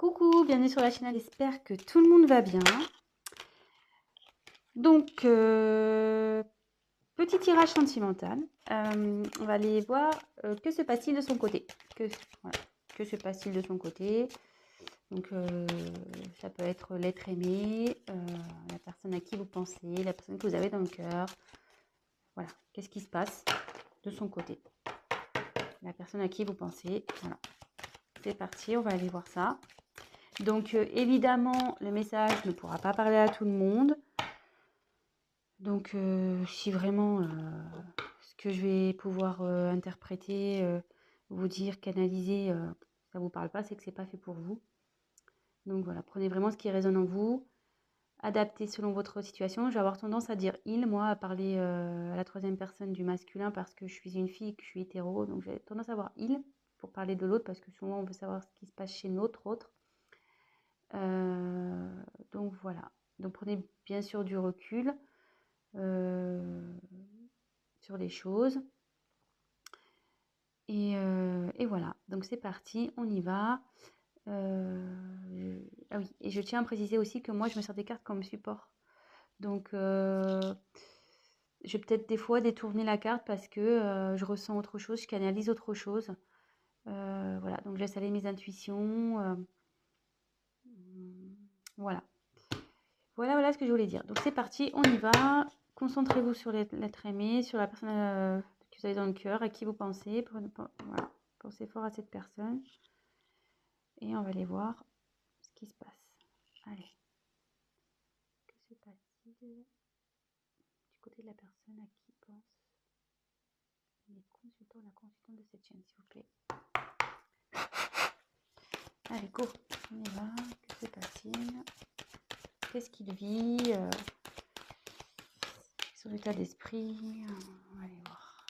Coucou, bienvenue sur la chaîne, j'espère que tout le monde va bien. Donc, petit tirage sentimental. On va aller voir que se passe-t-il de son côté. Que se passe-t-il de son côté. Donc, ça peut être l'être aimé, la personne à qui vous pensez, la personne que vous avez dans le cœur. Voilà, qu'est-ce qui se passe de son côté. La personne à qui vous pensez. Voilà, c'est parti, on va aller voir ça. Donc, évidemment, le message ne pourra pas parler à tout le monde. Donc, si vraiment ce que je vais pouvoir interpréter, vous dire, canaliser, ça ne vous parle pas, c'est que ce n'est pas fait pour vous. Donc voilà, prenez vraiment ce qui résonne en vous, adaptez selon votre situation. Je vais avoir tendance à dire « il », moi, à parler à la troisième personne du masculin parce que je suis une fille, que je suis hétéro. Donc j'ai tendance à avoir « il » pour parler de l'autre parce que souvent on veut savoir ce qui se passe chez notre autre. Donc voilà, donc prenez bien sûr du recul sur les choses. Et voilà, donc c'est parti, on y va. Ah oui, et je tiens à préciser aussi que moi, je me sers des cartes comme support. Donc, je vais peut-être des fois détourner la carte parce que je ressens autre chose, je canalise autre chose. Voilà, donc je laisse aller mes intuitions. Voilà. Voilà ce que je voulais dire. Donc c'est parti, on y va. Concentrez-vous sur l'être aimé, sur la personne que vous avez dans le cœur, à qui vous pensez. Voilà. Pensez fort à cette personne. Et on va aller voir ce qui se passe. Allez. Que se passe-t-il du côté de la personne à qui pense les consultants, la consultante de cette chaîne, s'il vous plaît. Allez, go. On y va. Que se passe-t-il? Qu'est-ce qu'il vit? Son état d'esprit. On va aller voir.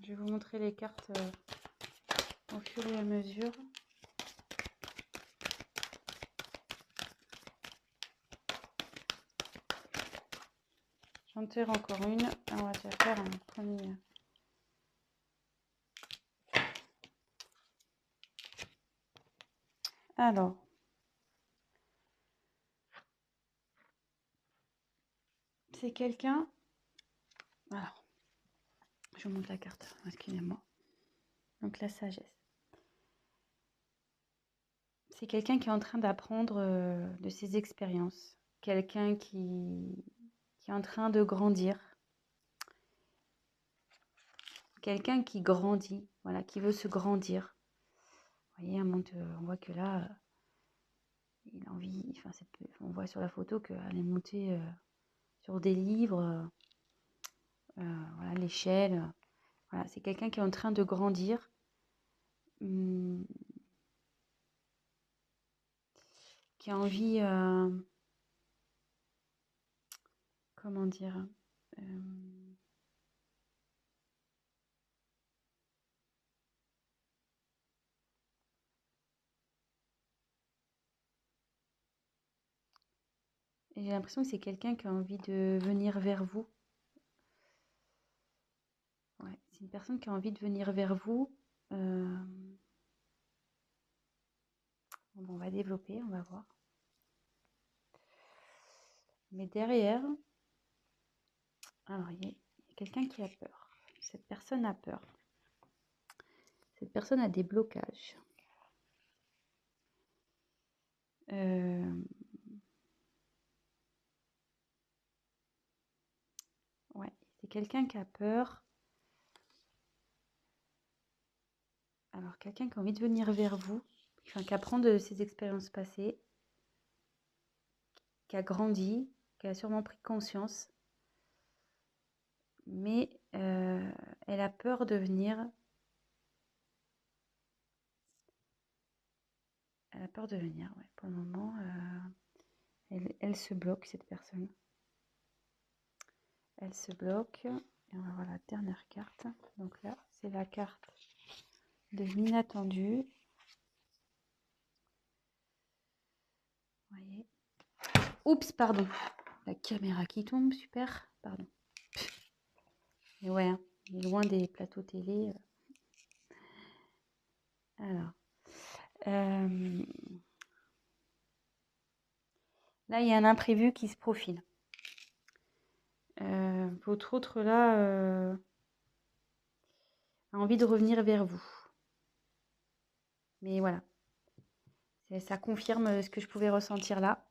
Je vais vous montrer les cartes au fur et à mesure. J'en tire encore une. On va déjà faire un premier. Alors. C'est quelqu'un. Alors. Je vous montre la carte. Excusez-moi. Donc la sagesse. C'est quelqu'un qui est en train d'apprendre de ses expériences. Quelqu'un qui est en train de grandir. Quelqu'un qui grandit, voilà, qui veut se grandir. Vous voyez, on voit que là, il a envie, enfin, on voit sur la photo qu'elle est montée sur des livres, voilà, l'échelle. Voilà, c'est quelqu'un qui est en train de grandir. Qui a envie, comment dire, et j'ai l'impression que c'est quelqu'un qui a envie de venir vers vous. Ouais, c'est une personne qui a envie de venir vers vous. Bon, on va développer, on va voir. Mais derrière, alors il y a quelqu'un qui a peur. Cette personne a peur. Cette personne a des blocages. Ouais, c'est quelqu'un qui a peur. Alors, quelqu'un qui a envie de venir vers vous, enfin, qui apprend de ses expériences passées, qui a grandi, qui a sûrement pris conscience, mais elle a peur de venir. Elle a peur de venir, ouais. Pour le moment, elle se bloque, cette personne. Elle se bloque. Et on va voir la dernière carte. Donc là, c'est la carte de l'inattendu. Vous voyez. Oups, pardon. La caméra qui tombe, super. Pardon. Et ouais, hein. loin des plateaux télé. Alors, là, il y a un imprévu qui se profile. Votre autre, là, a envie de revenir vers vous. Mais voilà, ça confirme ce que je pouvais ressentir là.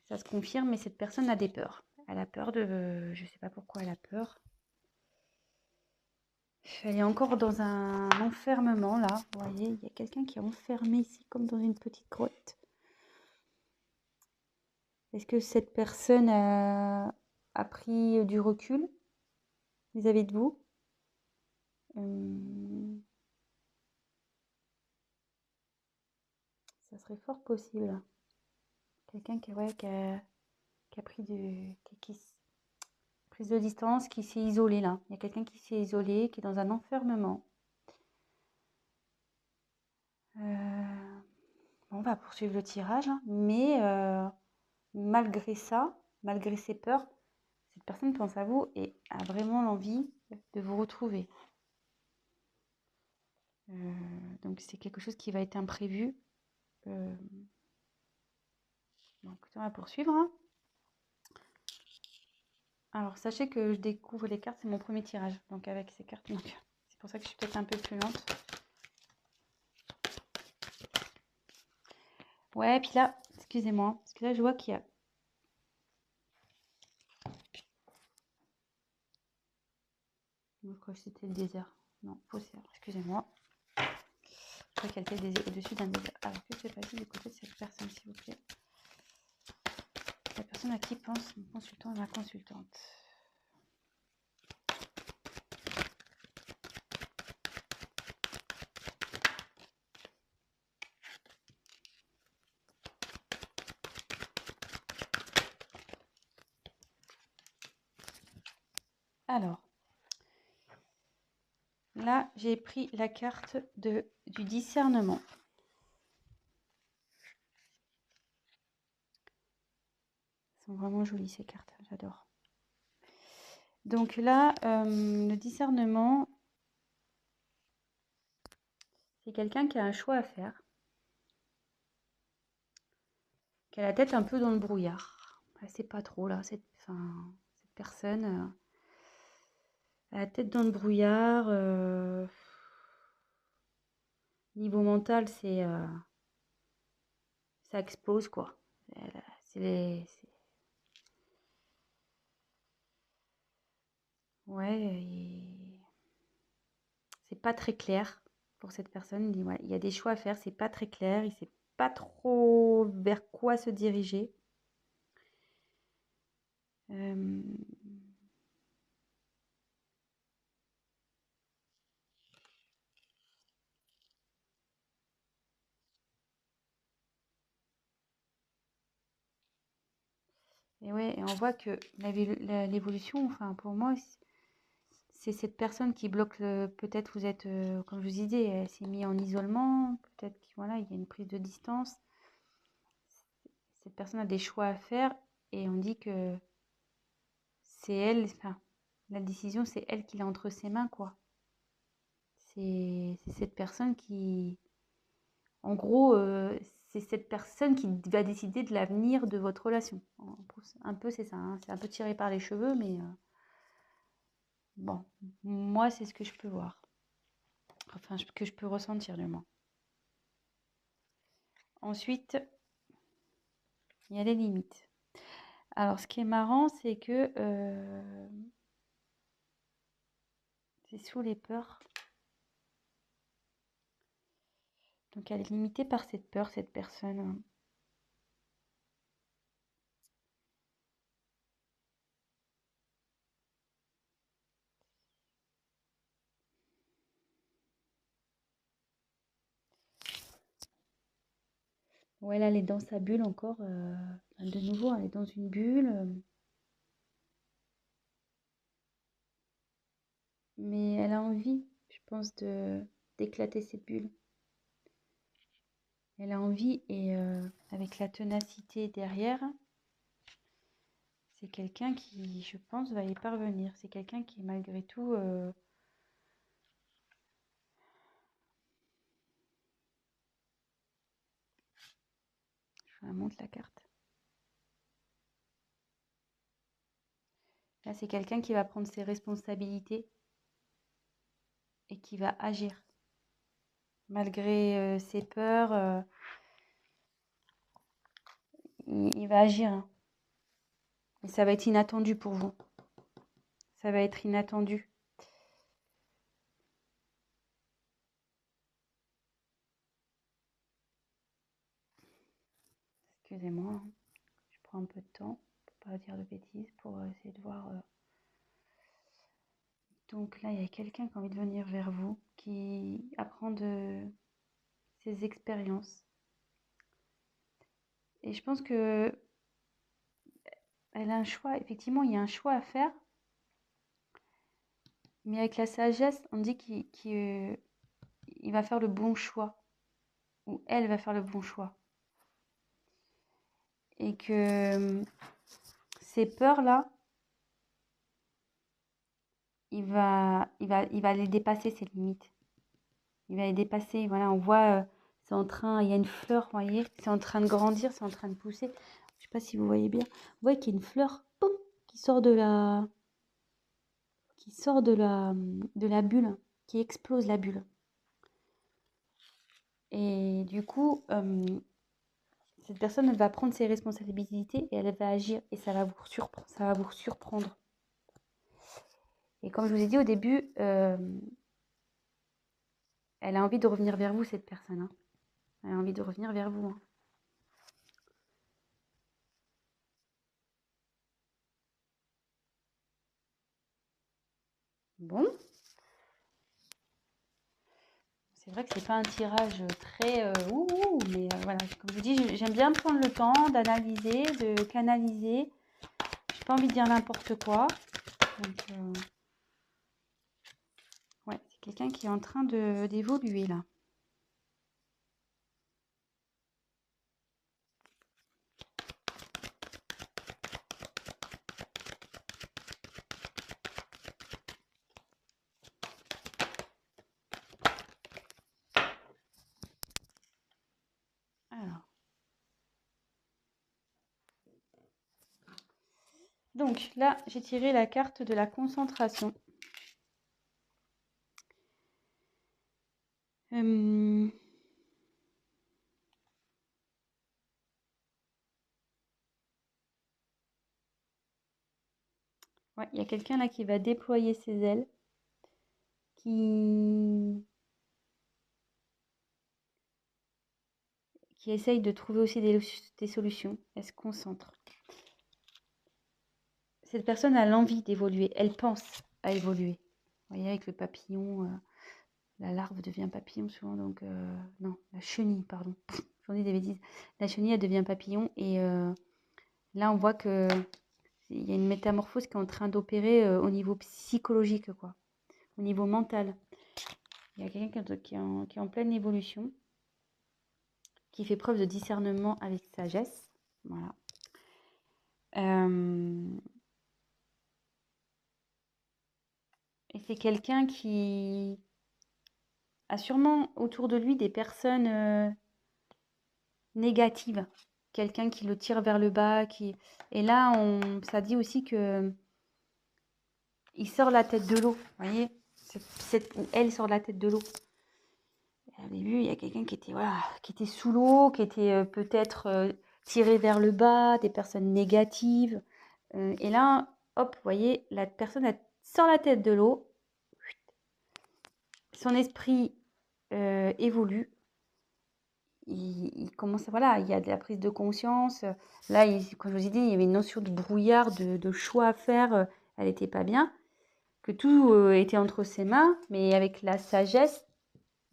Ça se confirme, mais cette personne a des peurs. Elle a peur de... Je ne sais pas pourquoi elle a peur. Elle est encore dans un enfermement, là. Vous voyez, il y a quelqu'un qui est enfermé ici, comme dans une petite grotte. Est-ce que cette personne a pris du recul vis-à-vis de vous? Ça serait fort possible. Quelqu'un qui a pris prise de distance, qui s'est isolé là. Il y a quelqu'un qui s'est isolé, qui est dans un enfermement. On va poursuivre le tirage, hein, mais malgré ça, malgré ses peurs, cette personne pense à vous et a vraiment l'envie de vous retrouver. Donc c'est quelque chose qui va être imprévu. Bon, écoutez, on va poursuivre. Hein. Alors sachez que je découvre les cartes, c'est mon premier tirage. Donc avec ces cartes, c'est pour ça que je suis peut-être un peu plus lente. Ouais, puis là, excusez-moi, parce que là je vois qu'il y a... Je crois que c'était le désert. Non, faussaire, excusez-moi. Je crois qu'elle était au-dessus d'un désert. Alors que se passe-t-il du côté de cette personne, s'il vous plaît? La personne à qui pense mon consultant et ma consultante. Alors, là, j'ai pris la carte du discernement. Elles sont vraiment jolies ces cartes, j'adore. Donc là, le discernement, c'est quelqu'un qui a un choix à faire, qui a la tête un peu dans le brouillard. Elle sait pas trop là, cette personne a la tête dans le brouillard. Niveau mental, ça explose quoi. Ouais, c'est pas très clair pour cette personne. Il dit, ouais, il y a des choix à faire, c'est pas très clair, il sait pas trop vers quoi se diriger. Et ouais, et on voit que l'évolution, enfin pour moi, c'est cette personne qui bloque peut-être vous êtes, comme je vous disais, elle s'est mise en isolement, peut-être qu'il voilà, il y a une prise de distance. Cette personne a des choix à faire et on dit que c'est elle, enfin, la décision, c'est elle qui l'a entre ses mains, quoi. C'est cette personne qui, en gros, c'est cette personne qui va décider de l'avenir de votre relation. Un peu, c'est ça, hein. C'est un peu tiré par les cheveux, mais bon, moi, c'est ce que je peux voir. Enfin, que je peux ressentir, du moins. Ensuite, il y a les limites. Alors, ce qui est marrant, c'est que c'est sous les peurs. Donc, elle est limitée par cette peur, cette personne. Ouais, là, elle est dans sa bulle encore. De nouveau, elle est dans une bulle. Mais elle a envie, je pense, d'éclater cette bulle. Elle a envie et avec la ténacité derrière, c'est quelqu'un qui, je pense, va y parvenir. C'est quelqu'un qui, malgré tout, je vous montre la carte. Là, c'est quelqu'un qui va prendre ses responsabilités et qui va agir. Malgré ses peurs, il va agir, hein. Et ça va être inattendu pour vous. Ça va être inattendu. Excusez-moi, hein. Je prends un peu de temps pour pas dire de bêtises, pour essayer de voir. Donc là, il y a quelqu'un qui a envie de venir vers vous, qui apprend de ses expériences. Et je pense que elle a un choix. Effectivement, il y a un choix à faire. Mais avec la sagesse, on dit qu'il va faire le bon choix. Ou elle va faire le bon choix. Et que ces peurs-là, il va les dépasser, ces limites. Il va les dépasser. Voilà, on voit, c'est en train, il y a une fleur, vous voyez, c'est en train de grandir, c'est en train de pousser. Je sais pas si vous voyez bien. Vous voyez qu'il y a une fleur, poum, qui sort de la bulle, qui explose la bulle. Et du coup, cette personne, elle va prendre ses responsabilités et elle va agir et ça va vous surprendre. Et comme je vous ai dit au début, elle a envie de revenir vers vous, cette personne, hein. Elle a envie de revenir vers vous, hein. Bon, c'est vrai que c'est pas un tirage très mais voilà, comme je vous dis, j'aime bien prendre le temps d'analyser, de canaliser. J'ai pas envie de dire n'importe quoi. Donc, ouais, c'est quelqu'un qui est en train d'évoluer là. Alors. Donc là, j'ai tiré la carte de la concentration. Ouais, il y a quelqu'un là qui va déployer ses ailes, qui essaye de trouver aussi des solutions. Elle se concentre. Cette personne a l'envie d'évoluer. Elle pense à évoluer. Vous voyez, avec le papillon, la larve devient papillon souvent. Donc, non, la chenille, pardon. J'en dis des bêtises. La chenille, elle devient papillon. Et là, on voit que il y a une métamorphose qui est en train d'opérer au niveau psychologique, quoi. Au niveau mental. Il y a quelqu'un qui est en pleine évolution, qui fait preuve de discernement avec sagesse. Voilà. Et c'est quelqu'un qui a sûrement autour de lui des personnes négatives. Quelqu'un qui le tire vers le bas. Et là, ça dit aussi que il sort la tête de l'eau. Vous voyez, elle sort la tête de l'eau. Au début, il y a quelqu'un qui était sous l'eau, qui était peut-être tiré vers le bas, des personnes négatives. Et là, hop, vous voyez, la personne elle sort la tête de l'eau. Son esprit évolue. Il commence à, voilà, il y a de la prise de conscience. Là, comme je vous ai dit, il y avait une notion de brouillard, de choix à faire. Elle n'était pas bien. Que tout était entre ses mains, mais avec la sagesse,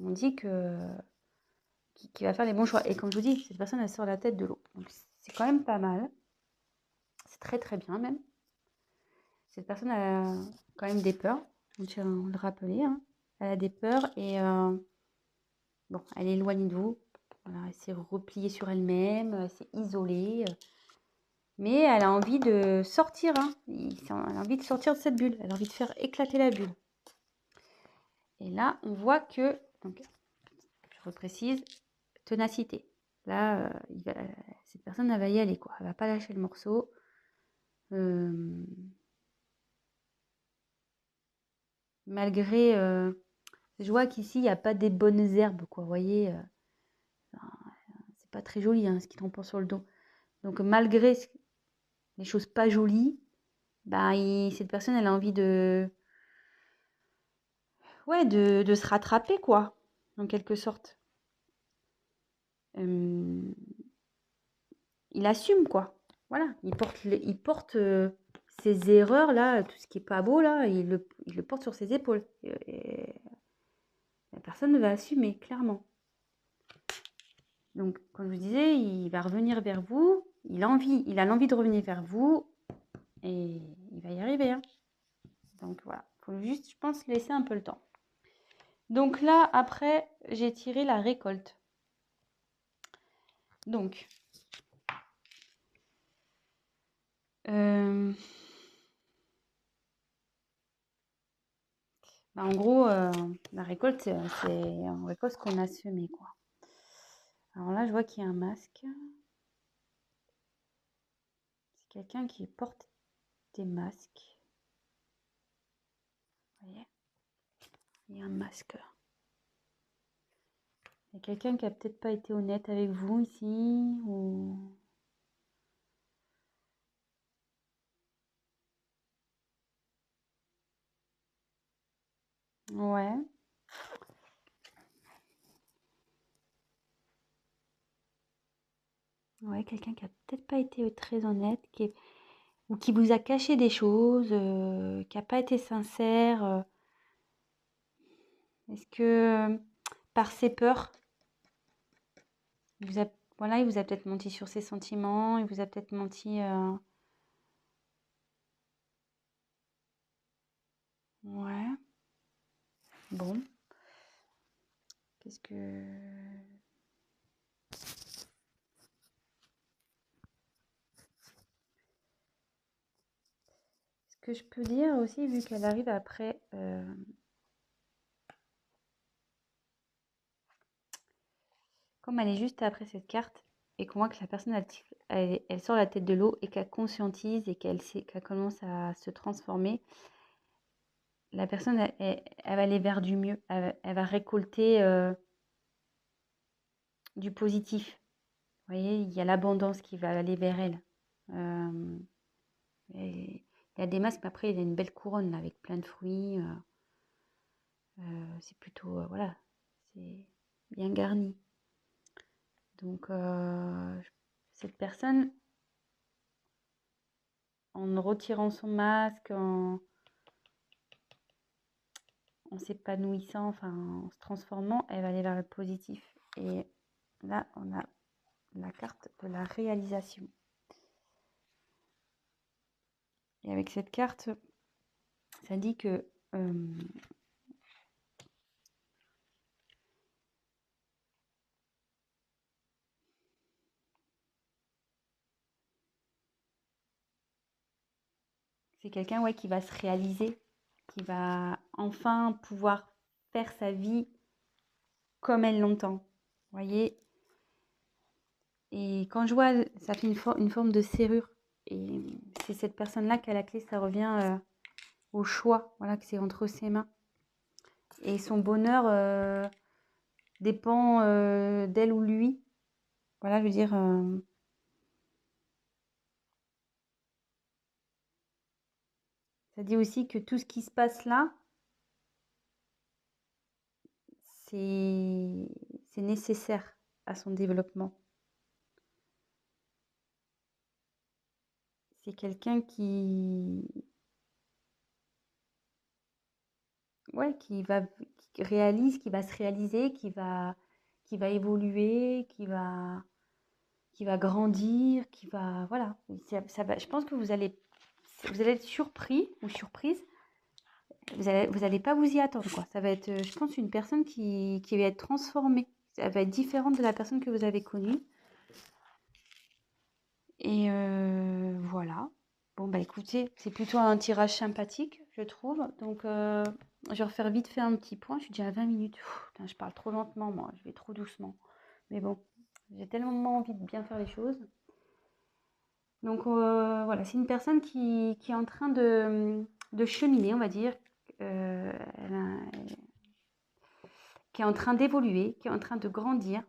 on dit qu'il va faire les bons choix. Et comme je vous dis, cette personne, elle sort la tête de l'eau. Donc, c'est quand même pas mal. C'est très, très bien même. Cette personne a quand même des peurs. On tient à le rappeler, hein. Elle a des peurs et bon, elle est éloignée de vous. Voilà, elle s'est repliée sur elle-même, elle s'est isolée. Mais elle a envie de sortir, hein. Elle a envie de sortir de cette bulle. Elle a envie de faire éclater la bulle. Et là, on voit que, donc, je reprécise, ténacité. Là, cette personne, elle va y aller, quoi. Elle va pas lâcher le morceau. Malgré, je vois qu'ici, il n'y a pas des bonnes herbes, quoi. Vous voyez, c'est pas très joli, hein, ce qui tombe sur le dos. Donc, malgré les choses pas jolies, cette personne, elle a envie de, ouais, de se rattraper, quoi, en quelque sorte. Il assume, quoi. Voilà, il porte ses erreurs, là, tout ce qui est pas beau, là, il le porte sur ses épaules. Et la personne va assumer, clairement. Donc, comme je vous disais, il va revenir vers vous. Il a l'envie de revenir vers vous. Et il va y arriver, hein. Donc, voilà. Il faut juste, je pense, laisser un peu le temps. Donc là, après, j'ai tiré la récolte. Donc, en gros, la récolte, c'est on récolte ce qu'on a semé, quoi. Alors là, je vois qu'il y a un masque. C'est quelqu'un qui porte des masques. Vous voyez? Il y a un masque. Il y a quelqu'un qui a peut-être pas été honnête avec vous ici, ou... Ouais. Ouais, quelqu'un qui a peut-être pas été très honnête, ou qui vous a caché des choses, qui n'a pas été sincère. Est-ce que par ses peurs, voilà, il vous a peut-être menti sur ses sentiments, il vous a peut-être menti. Ouais. Bon. Qu'est-ce que... Ce que je peux dire aussi, vu qu'elle arrive après... Comme elle est juste après cette carte, et qu'on voit que la personne, elle sort la tête de l'eau et qu'elle conscientise et qu'elle commence à se transformer, la personne, elle va aller vers du mieux. Elle va récolter du positif. Vous voyez, il y a l'abondance qui va aller vers elle. Il y a des masques, mais après, il y a une belle couronne là, avec plein de fruits. C'est plutôt, voilà, c'est bien garni. Donc, cette personne, en retirant son masque, en s'épanouissant, enfin, en se transformant, elle va aller vers le positif. Et là, on a la carte de la réalisation. Et avec cette carte, ça dit que c'est quelqu'un, ouais, qui va se réaliser, qui va enfin pouvoir faire sa vie comme elle l'entend. Vous voyez? Et quand je vois, ça fait une forme de serrure. Et c'est cette personne-là qui a la clé, ça revient au choix, voilà, que c'est entre ses mains. Et son bonheur dépend d'elle ou lui. Voilà, je veux dire, ça dit aussi que tout ce qui se passe là, c'est nécessaire à son développement. C'est quelqu'un ouais, qui réalise, qui va se réaliser, qui va évoluer, qui va grandir, qui va, voilà. Ça va, je pense que vous allez être surpris ou surprise. Vous allez pas vous y attendre, quoi. Ça va être, je pense, une personne qui va être transformée. Elle va être différente de la personne que vous avez connue. Et voilà. Bon, bah écoutez, c'est plutôt un tirage sympathique, je trouve. Donc, je vais refaire vite fait un petit point. Je suis déjà à 20 minutes. Putain, je parle trop lentement, moi. Je vais trop doucement. Mais bon, j'ai tellement envie de bien faire les choses. Donc, voilà, c'est une personne qui est en train de cheminer, on va dire. Elle qui est en train d'évoluer, qui est en train de grandir,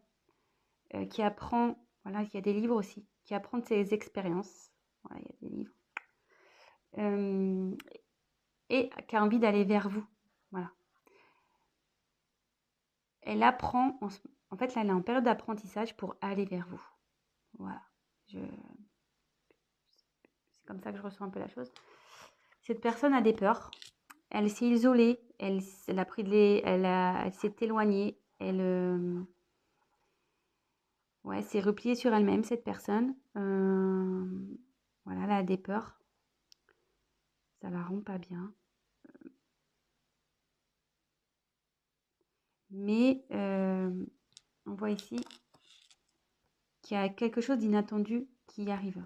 qui apprend, voilà, il y a des livres aussi, qui apprend de ses expériences. Voilà, il y a des livres. Et qui a envie d'aller vers vous. Voilà. Elle apprend, en fait, là, elle est en période d'apprentissage pour aller vers vous. Voilà. C'est comme ça que je ressens un peu la chose. Cette personne a des peurs. Elle s'est isolée. Elle a pris elle s'est éloignée. Ouais, s'est repliée sur elle-même, cette personne. Voilà, elle a des peurs. Ça la rend pas bien. Mais on voit ici qu'il y a quelque chose d'inattendu qui arrive.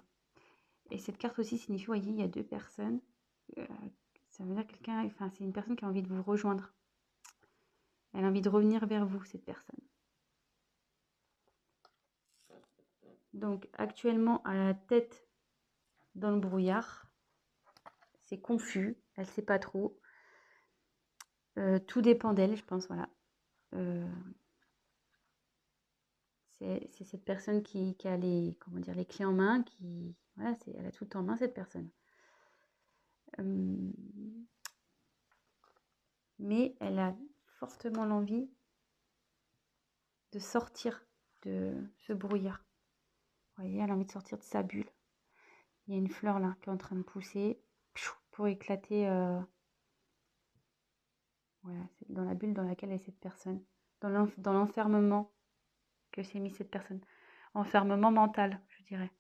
Et cette carte aussi signifie, vous voyez, il y a deux personnes. Ça veut dire quelqu'un, enfin, c'est une personne qui a envie de vous rejoindre. Elle a envie de revenir vers vous, cette personne. Donc, actuellement, à la tête dans le brouillard, c'est confus, elle ne sait pas trop. Tout dépend d'elle, je pense, voilà. C'est cette personne qui a les, comment dire, les clés en main, voilà, elle a tout en main, cette personne. Mais elle a fortement l'envie de sortir de ce brouillard. Vous voyez, elle a envie de sortir de sa bulle. Il y a une fleur là qui est en train de pousser pour éclater. Voilà, c'est dans la bulle dans laquelle est cette personne. Dans l'enfermement que s'est mis cette personne. Enfermement mental, je dirais.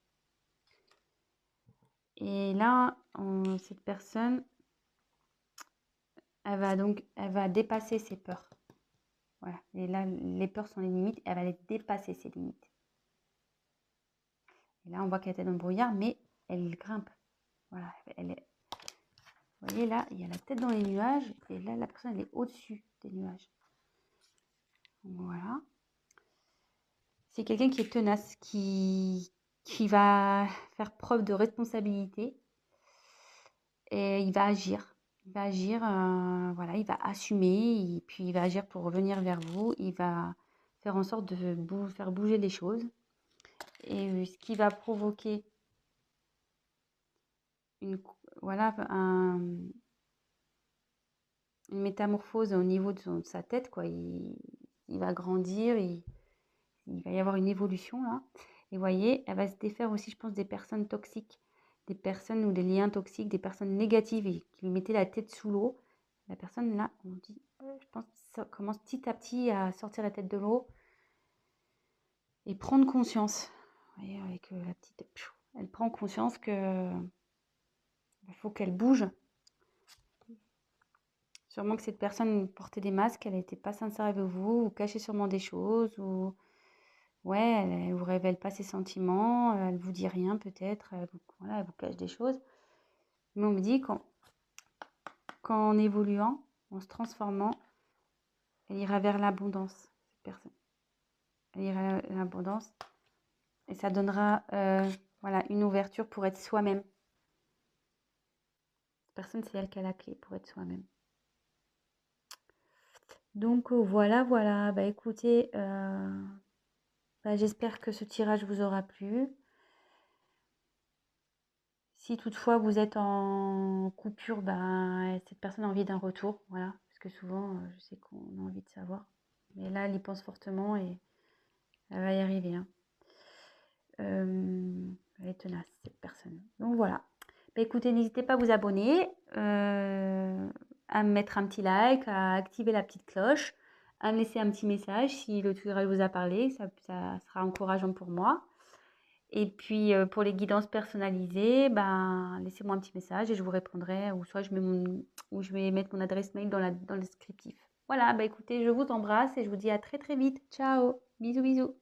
Et là, cette personne, elle va dépasser ses peurs. Voilà. Et là, les peurs sont les limites. Elle va les dépasser, ces limites. Et là, on voit qu'elle était dans le brouillard, mais elle grimpe. Voilà. Vous voyez, là, il y a la tête dans les nuages. Et là, la personne, elle est au-dessus des nuages. Voilà. C'est quelqu'un qui est tenace, qui va faire preuve de responsabilité. Et il va agir. Il va agir, voilà, il va assumer. Et puis, il va agir pour revenir vers vous. Il va faire en sorte de faire bouger les choses. Et ce qui va provoquer une métamorphose au niveau de sa tête, quoi. Il va grandir, il va y avoir une évolution là. Et vous voyez, elle va se défaire aussi, je pense, des personnes toxiques, des personnes ou des liens toxiques, des personnes négatives et qui lui mettaient la tête sous l'eau. La personne là, on dit, je pense, ça commence petit à petit à sortir la tête de l'eau et prendre conscience. Vous voyez, avec la petite, elle prend conscience que il faut qu'elle bouge. Sûrement que cette personne portait des masques, elle n'était pas sincère avec vous, ou cachait sûrement des choses, ou ouais, elle ne vous révèle pas ses sentiments, elle ne vous dit rien peut-être, voilà, elle vous cache des choses. Mais on me dit qu'en évoluant, en se transformant, elle ira vers l'abondance, cette personne. Elle ira vers l'abondance et ça donnera voilà, une ouverture pour être soi-même. Cette personne, c'est elle qui a la clé pour être soi-même. Donc voilà, voilà. Bah écoutez, j'espère que ce tirage vous aura plu. Si toutefois vous êtes en coupure, cette personne a envie d'un retour, voilà. Parce que souvent, je sais qu'on a envie de savoir. Mais là, elle y pense fortement et elle va y arriver, hein. Elle est tenace, cette personne. Donc voilà. Bah, écoutez, n'hésitez pas à vous abonner, à me mettre un petit like, à activer la petite cloche, à me laisser un petit message si le tutoriel vous a parlé, ça sera encourageant pour moi. Et puis pour les guidances personnalisées, laissez-moi un petit message et je vous répondrai, ou soit je vais mettre mon adresse mail dans le descriptif. Voilà, écoutez, je vous embrasse et je vous dis à très très vite. Ciao, bisous bisous.